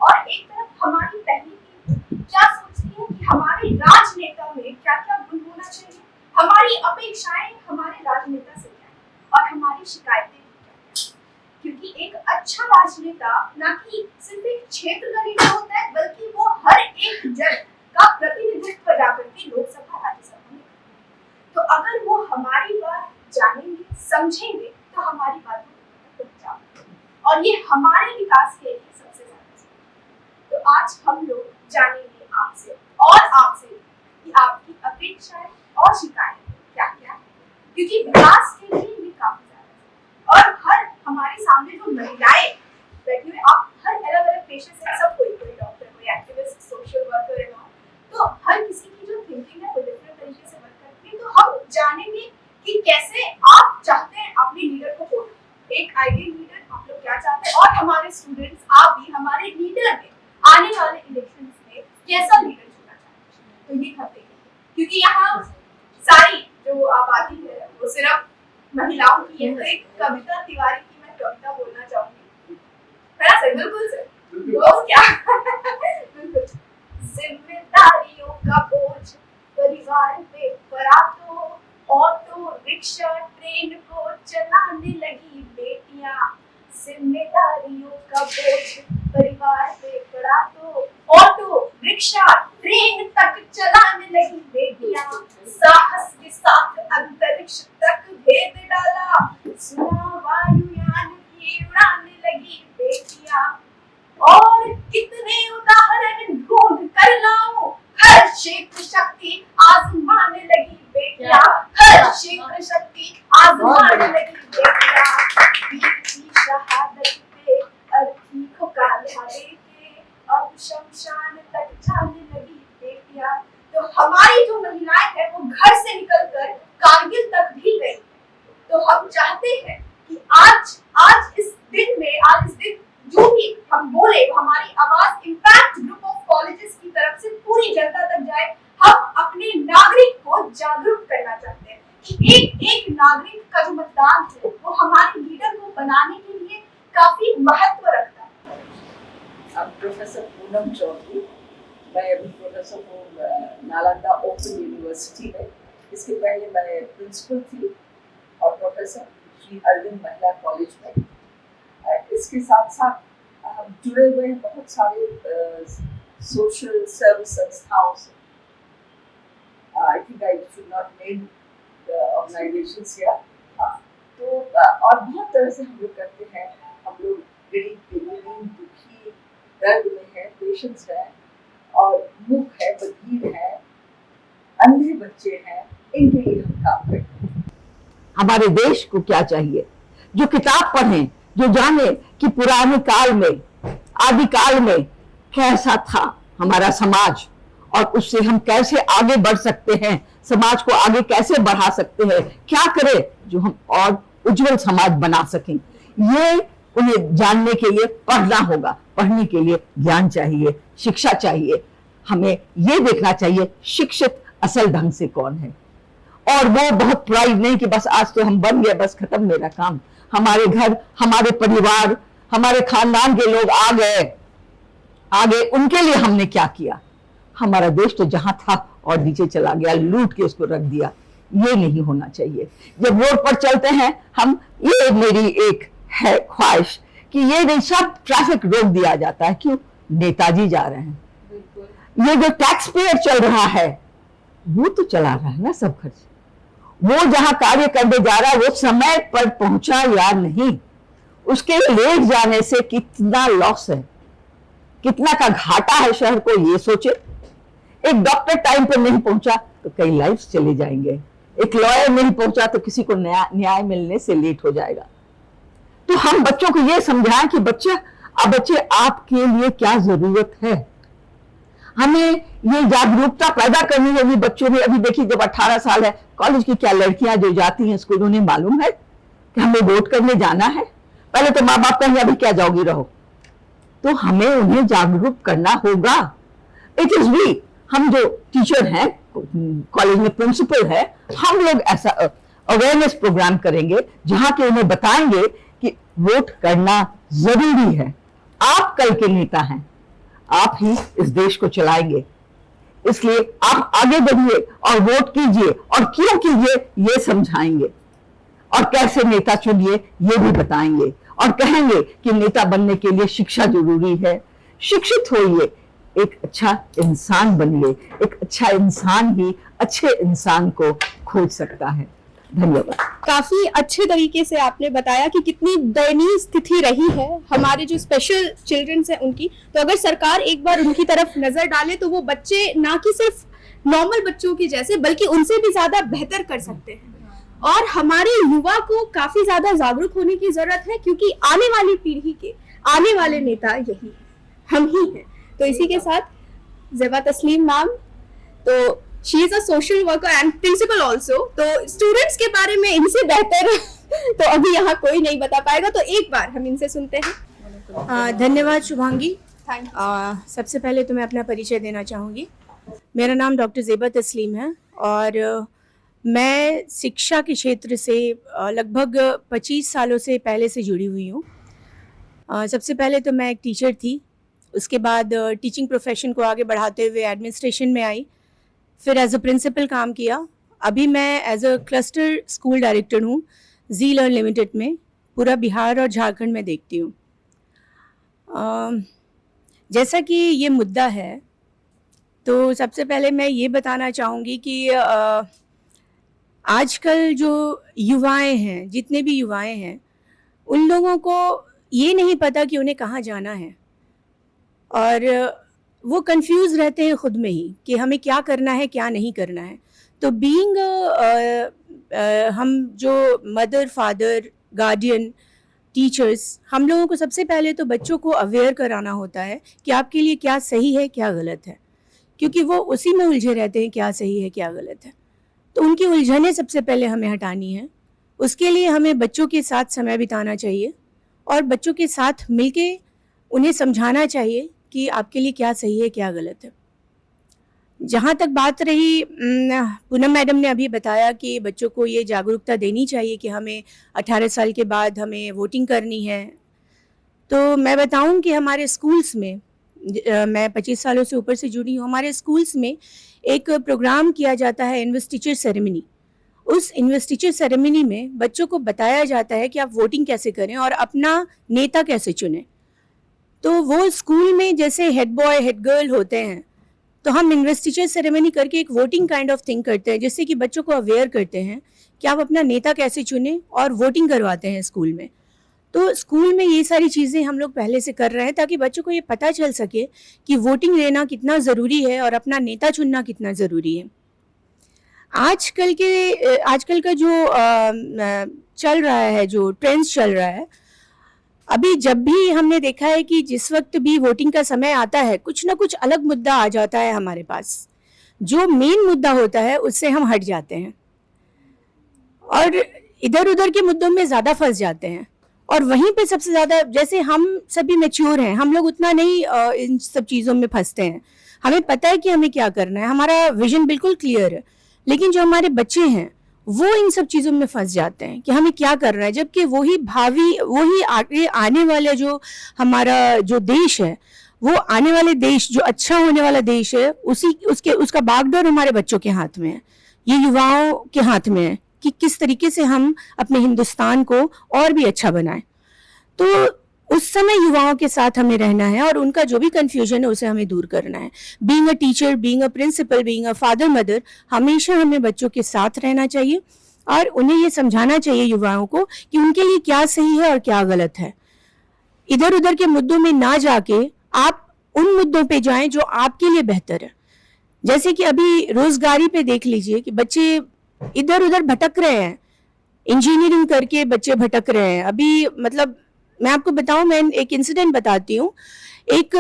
और एक तरफ हमारी पहली पीढ़ी क्या सोचती है कि हमारे राजनेता में क्या क्या गुण होना चाहिए, हमारी अपेक्षाएं हमारे राजनेता से क्या है और हमारी शिकायतें क्या है। क्योंकि एक अच्छा राजनेता ना कि सिर्फ एक क्षेत्र का लीडर होता है, बल्कि वो हर एक जन का प्रतिनिधित्व जाकर के लोकसभा राज्यसभा में। तो अगर वो हमारी बात जानेंगे समझेंगे तो हमारी बातों को पहुंचाएंगे और ये हमारे विकास के लिए सबसे ज्यादा जरूरी। तो आज हम लोग जानेंगे आपसे और आपसे कि आपकी अपेक्षाएं और शिकायतें क्या क्या है, क्योंकि विकास के लिए ये काफी ज्यादा और हर हमारे सामने जो महिलाएं बैठी हुई, आप हर अलग अलग पेशे से, सब कोई डॉक्टर, कोई एक्टिविस्ट, सोशल वर्कर है, तो हर किसी की जो थिंकिंग है वो डिफरेंट तरीके से वर्क करती है। तो हम जानेंगे कि कैसे आप चाहते हैं अपने लीडर को वोट, एक आइडियल लीडर आप लोग क्या चाहते हैं, और हमारे स्टूडेंट्स आप भी हमारे लीडर में आने वाले इलेक्शंस में कैसा लीडर चुनना चाहते हैं। तो ये खतरे क्योंकि यहाँ सारी जो आबादी है वो सिर्फ महिलाओं की है। तो एक कविता तिवारी की मैं कविता बोलना चाहूंगी, है ना सर? बिल्कुल सर, वो क्या बिल्कुल। जिम्मेदारियों का बोझ परिवार पे पड़ा तो ऑटो रिक्शा ट्रेन को चलाने लगी बेटियां। जिम्मेदारियों का बोझ परिवार पे पड़ा तो ऑटो रिक्शा ट्रेन तक चलाने लगी बेटियां। साहस के साथ अंतरिक्ष तक भेद डाला, सुना वायुयान भी उड़ाने लगी बेटियां। और कितने उदाहरण ढूंढ कर लाऊं, हर क्षेत्र शक्ति आजमाने लगी बेटियां, हर क्षेत्र शक्ति आजमाने लगी बेटियां। शहादत पे अर्थी को कांधा देके अब शमशान तक जाने लगी बेटियां। तो हमारी जो महिलाएं हैं वो घर से निकलकर कारगिल तक भी गई। तो हम चाहते हैं कि आज इस दिन जो भी हम बोले हमारी आवाज इम्पैक्ट ग्रुप ऑफ कॉलेजेस की तरफ से पूरी जनता तक जाए। हम अपने नागरिक को जागरूक करना चाहते हैं कि एक नागरिक का जो मतदान है वो हमारे लीडर को बनाने के लिए काफी महत्व रखता है। अब प्रोफेसर पूनम चौधरी, मैं अभी प्रोफेसर हूँ नालंदा ओपन यूनिवर्सिटी में। इसके पहले मैं प्रिंसिपल थी और प्रोफेसर श्री अरविंद महिला कॉलेज में। इसके साथ साथ हम जुड़े हुए हैं बहुत सारे सोशल सर्विस संस्थाओं से। I think I should not name the organisations here. तो और बहुत तरह से हम लोग करते हैं। हम लोग गरीब दुखी दर्द में है, पेशेंट्स है और मूक है, बधिर है, अंधे बच्चे हैं, इनके लिए हम काम करते हैं। हमारे देश को क्या चाहिए? जो किताब पढ़ें, जो जाने कि पुराने काल में, आदि काल में कैसा था हमारा समाज और उससे हम कैसे आगे बढ़ सकते हैं, समाज को आगे कैसे बढ़ा सकते हैं, क्या करें जो हम और उज्जवल समाज बना सकें। ये उन्हें जानने के लिए पढ़ना होगा। पढ़ने के लिए ज्ञान चाहिए, शिक्षा चाहिए। हमें ये देखना चाहिए शिक्षित असल ढंग से कौन है, और वो बहुत प्राइड नहीं कि बस आज तो हम बन गए, बस खत्म मेरा काम। हमारे घर, हमारे परिवार, हमारे खानदान के लोग आ गए, उनके लिए हमने क्या किया? हमारा देश तो जहां था और नीचे चला गया, लूट के उसको रख दिया। ये नहीं होना चाहिए। जब रोड पर चलते हैं हम, ये मेरी एक है ख्वाहिश कि ये नहीं सब ट्रैफिक रोक दिया जाता है। क्यों? नेताजी जा रहे हैं। ये जो टैक्स पेयर चल रहा है वो तो चला रहा है ना सब खर्च। वो जहां कार्य करने जा रहा है वो समय पर पहुंचा या नहीं, उसके लेट जाने से कितना लॉस है, कितना का घाटा है शहर को, ये सोचे। एक डॉक्टर टाइम पर नहीं पहुंचा तो कई लाइफ्स चले जाएंगे। एक लॉयर नहीं पहुंचा तो किसी को न्याय मिलने से लेट हो जाएगा। तो हम बच्चों को ये समझाएं कि बच्चे आपके लिए क्या जरूरत है। हमें ये जागरूकता पैदा करनी होगी बच्चों में। अभी देखिए, जब 18 साल है, कॉलेज की क्या लड़कियां जो जाती हैं स्कूल, उन्हें मालूम है कि हमें वोट करने जाना है। पहले तो माँ बाप कहेंगे अभी क्या जाओगी, रहो। तो हमें उन्हें जागरूक करना होगा। इट इज वी, हम जो टीचर हैं, कॉलेज में प्रिंसिपल है, हम लोग ऐसा अवेयरनेस प्रोग्राम करेंगे जहां के उन्हें बताएंगे कि वोट करना जरूरी है। आप कल के नेता हैं, आप ही इस देश को चलाएंगे। इसलिए आप आगे बढ़िए और वोट कीजिए, और क्यों कीजिए ये समझाएंगे, और कैसे नेता चुनिए ये भी बताएंगे, और कहेंगे कि नेता बनने के लिए शिक्षा जरूरी है। शिक्षित होइए, एक अच्छा इंसान बनिए। एक अच्छा इंसान ही अच्छे इंसान को खोज सकता है। धन्यवाद। काफी अच्छे तरीके से आपने बताया कि कितनी दयनीय स्थिति रही है हमारे जो स्पेशल चिल्ड्रंस हैं उनकी। तो अगर सरकार एक बार उनकी तरफ नजर डाले तो वो बच्चे ना कि सिर्फ नॉर्मल बच्चों की जैसे बल्कि उनसे भी ज्यादा बेहतर कर सकते हैं। और हमारे युवा को काफी ज्यादा जागरूक होने की जरूरत है, क्योंकि आने वाली पीढ़ी के आने वाले नेता यही हैं, हम ही हैं। तो इसी के साथ ज़ेबा तस्लीम मैम, तो she is a social worker and principal also, तो स्टूडेंट्स के बारे में इनसे बेहतर तो अभी यहाँ कोई नहीं बता पाएगा, तो एक बार हम इनसे सुनते हैं। धन्यवाद शुभांगी। Thank you. सबसे पहले तो मैं अपना परिचय देना चाहूँगी। मेरा नाम डॉक्टर ज़ेबा तस्लीम है और मैं शिक्षा के क्षेत्र से लगभग 25 सालों से पहले से जुड़ी हुई हूँ। सबसे पहले तो मैं एक टीचर थी, उसके बाद टीचिंग प्रोफेशन को आगे बढ़ाते हुए एडमिनिस्ट्रेशन में आई, फिर एज अ प्रिंसिपल काम किया। अभी मैं as a cluster school director हूँ जी लर्न लिमिटेड में, पूरा बिहार और झारखंड में देखती हूँ। जैसा कि ये मुद्दा है, तो सबसे पहले मैं ये बताना चाहूँगी कि आजकल जो युवाएं हैं, जितने भी युवाएं हैं, उन लोगों को ये नहीं पता कि उन्हें कहाँ जाना है, और वो कंफ्यूज रहते हैं खुद में ही कि हमें क्या करना है क्या नहीं करना है। तो बीइंग हम जो मदर फादर गार्डियन टीचर्स, हम लोगों को सबसे पहले तो बच्चों को अवेयर कराना होता है कि आपके लिए क्या सही है क्या गलत है, क्योंकि वो उसी में उलझे रहते हैं क्या सही है क्या गलत है। तो उनकी उलझनें सबसे पहले हमें हटानी है। उसके लिए हमें बच्चों के साथ समय बिताना चाहिए और बच्चों के साथ मिलके उन्हें समझाना चाहिए कि आपके लिए क्या सही है क्या गलत है। जहाँ तक बात रही, पूनम मैडम ने अभी बताया कि बच्चों को ये जागरूकता देनी चाहिए कि हमें 18 साल के बाद हमें वोटिंग करनी है। तो मैं बताऊं कि हमारे स्कूल्स में, मैं 25 सालों से ऊपर से जुड़ी हूँ, हमारे स्कूल्स में एक प्रोग्राम किया जाता है इन्वेस्टिचर सेरेमनी। उस इन्वेस्टिचर सेरेमनी में बच्चों को बताया जाता है कि आप वोटिंग कैसे करें और अपना नेता कैसे चुनें। तो वो स्कूल में जैसे हेड बॉय हेड गर्ल होते हैं, तो हम इन्वेस्टिचर सेरेमनी करके एक वोटिंग काइंड ऑफ थिंग करते हैं, जिससे कि बच्चों को अवेयर करते हैं कि आप अपना नेता कैसे चुनें, और वोटिंग करवाते हैं स्कूल में। तो स्कूल में ये सारी चीज़ें हम लोग पहले से कर रहे हैं ताकि बच्चों को ये पता चल सके कि वोटिंग लेना कितना ज़रूरी है और अपना नेता चुनना कितना ज़रूरी है। आजकल का जो चल रहा है, जो ट्रेंड्स चल रहा है, अभी जब भी हमने देखा है कि जिस वक्त भी वोटिंग का समय आता है, कुछ ना कुछ अलग मुद्दा आ जाता है हमारे पास। जो मेन मुद्दा होता है उससे हम हट जाते हैं और इधर उधर के मुद्दों में ज़्यादा फंस जाते हैं। और वहीं पे सबसे ज़्यादा, जैसे हम सभी मैच्योर हैं, हम लोग उतना नहीं इन सब चीज़ों में फंसते हैं। हमें पता है कि हमें क्या करना है, हमारा विजन बिल्कुल क्लियर है। लेकिन जो हमारे बच्चे हैं वो इन सब चीज़ों में फंस जाते हैं कि हमें क्या करना है, जबकि वही आगे आने वाला जो हमारा जो देश है, वो आने वाले देश, जो अच्छा होने वाला देश है, उसका बागडोर हमारे बच्चों के हाथ में है, ये युवाओं के हाथ में है कि किस तरीके से हम अपने हिंदुस्तान को और भी अच्छा बनाएं। तो उस समय युवाओं के साथ हमें रहना है और उनका जो भी कंफ्यूजन है उसे हमें दूर करना है। Being a teacher, being a principal, being a father mother, हमेशा हमें बच्चों के साथ रहना चाहिए और उन्हें ये समझाना चाहिए युवाओं को कि उनके लिए क्या सही है और क्या गलत है। इधर उधर के मुद्दों में ना जाके आप उन मुद्दों पे जाएं जो आपके लिए बेहतर है। जैसे कि अभी रोजगारी पे देख लीजिए कि बच्चे इधर उधर भटक रहे हैं, इंजीनियरिंग करके बच्चे भटक रहे हैं। अभी मतलब मैं आपको बताऊं, मैं एक इंसिडेंट बताती हूँ। एक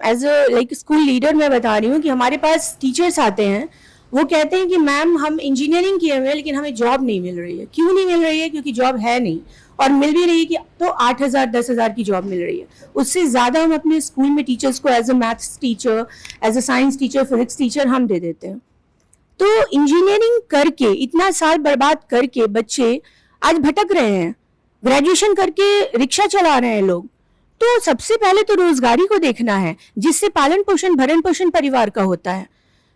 as a like school leader मैं बता रही हूँ कि हमारे पास टीचर्स आते हैं, वो कहते हैं कि मैम हम इंजीनियरिंग किए हुए हैं लेकिन हमें जॉब नहीं मिल रही है। क्यों नहीं मिल रही है? क्योंकि जॉब है नहीं, और मिल भी रही है कि तो 8,000 10,000 की जॉब मिल रही है। उससे ज़्यादा हम अपने स्कूल में टीचर्स को as a maths teacher, as a science teacher, physics teacher हम दे देते हैं। तो इंजीनियरिंग करके इतना साल बर्बाद करके बच्चे आज भटक रहे हैं, ग्रेजुएशन करके रिक्शा चला रहे हैं लोग। तो सबसे पहले तो रोजगारी को देखना है, जिससे पालन पोषण भरण पोषण परिवार का होता है।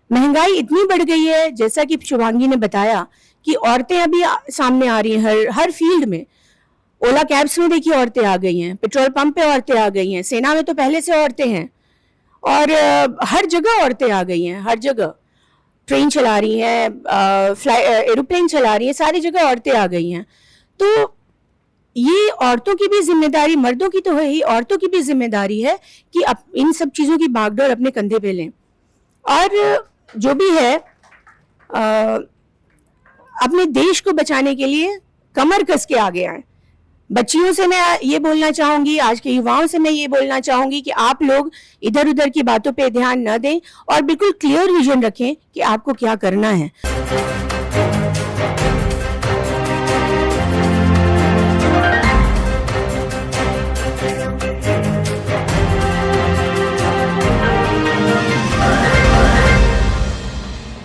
महंगाई इतनी बढ़ गई है, जैसा कि शुभांगी ने बताया कि औरतें अभी सामने आ रही हैं हर फील्ड में। ओला कैब्स में देखिए औरतें आ गई हैं, पेट्रोल पंप पे औरतें आ गई हैं, सेना में तो पहले से औरतें हैं, और हर जगह औरतें आ गई हैं, हर जगह ट्रेन चला रही हैं, एरोप्लेन चला रही हैं, सारी जगह औरतें आ गई हैं। तो ये औरतों की भी जिम्मेदारी, मर्दों की तो है ही, औरतों की भी जिम्मेदारी है कि इन सब चीजों की बागडोर अपने कंधे पे लें, और जो भी है अपने देश को बचाने के लिए कमर कस के आगे आए। बच्चियों से मैं ये बोलना चाहूंगी, आज के युवाओं से मैं ये बोलना चाहूंगी कि आप लोग इधर उधर की बातों पे ध्यान न दें और बिल्कुल क्लियर विजन रखें कि आपको क्या करना है।